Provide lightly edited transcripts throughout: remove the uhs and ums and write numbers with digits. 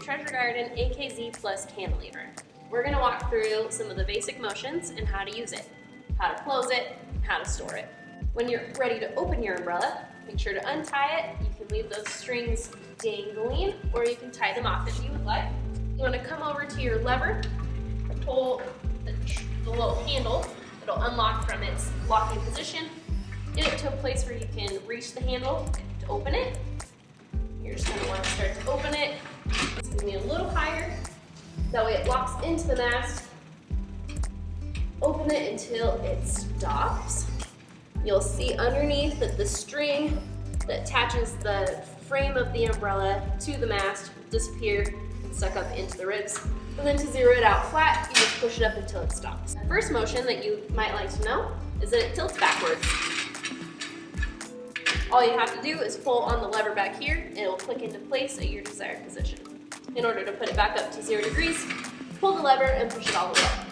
Treasure Garden AKZ Plus Cantilever. We're going to walk through some of the basic motions and how to use it, how to close it, how to store it. When you're ready to open your umbrella, make sure to untie it. You can leave those strings dangling, or you can tie them off if you would like. You want to come over to your lever, pull the little handle. It'll unlock from its locking position. Get it to a place where you can reach the handle to open it. You're just going to want to start to open it. It's going to be a little higher. That way it locks into the mast. Open it until it stops. You'll see underneath that the string that attaches the frame of the umbrella to the mast will disappear and suck up into the ribs. And then to zero it out flat, you just push it up until it stops. The first motion that you might like to know is that it tilts backwards. All you have to do is pull on the lever back here and it will click into place at your desired position. In order to put it back up to 0 degrees, pull the lever and push it all the way up.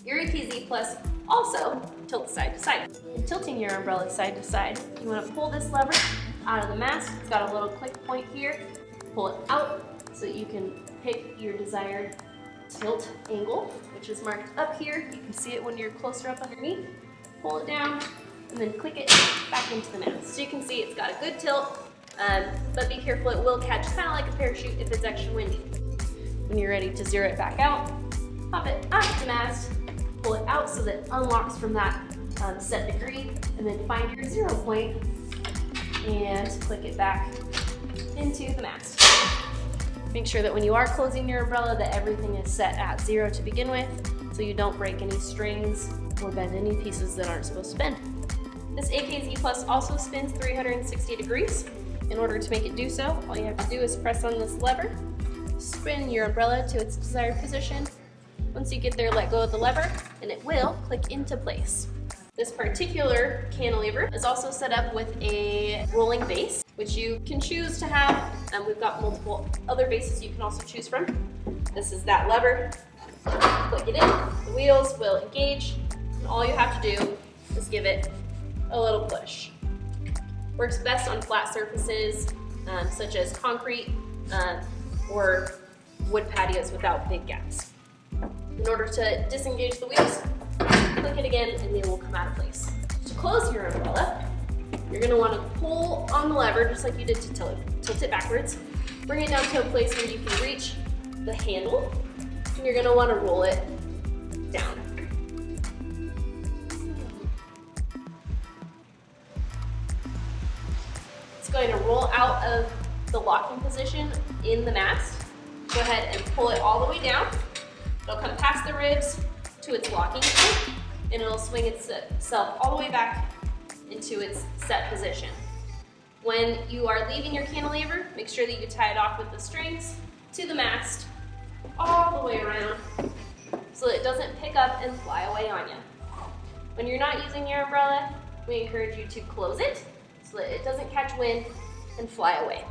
Your AKZ Plus also tilts side to side. In tilting your umbrella side to side, you want to pull this lever out of the mast. It's got a little click point here. Pull it out so that you can pick your desired tilt angle, which is marked up here. You can see it when you're closer up underneath. Pull it down and then click it back into the mast. So you can see it's got a good tilt, but be careful, it will catch kind of like a parachute if it's extra windy. When you're ready to zero it back out, pop it off the mast, pull it out so that it unlocks from that set degree, and then find your 0 point and click it back into the mast. Make sure that when you are closing your umbrella that everything is set at 0 to begin with, so you don't break any strings or bend any pieces that aren't supposed to bend. This AKZ Plus also spins 360 degrees. In order to make it do so, all you have to do is press on this lever, spin your umbrella to its desired position. Once you get there, let go of the lever, and it will click into place. This particular cantilever is also set up with a rolling base, which you can choose to have, and we've got multiple other bases you can also choose from. This is that lever. Click it in, the wheels will engage, and all you have to do is give it a little push. Works best on flat surfaces such as concrete or wood patios without big gaps. In order to disengage the wheels, click it again and they will come out of place. To close your umbrella, you're going to want to pull on the lever just like you did to tilt it backwards. Bring it down to a place where you can reach the handle, and you're going to want to roll it down. It's going to roll out of the locking position in the mast. Go ahead and pull it all the way down. It'll come past the ribs to its locking point, and it'll swing itself all the way back into its set position. When you are leaving your cantilever, make sure that you tie it off with the strings to the mast all the way around so that it doesn't pick up and fly away on you. When you're not using your umbrella, we encourage you to close it so that it doesn't catch wind and fly away.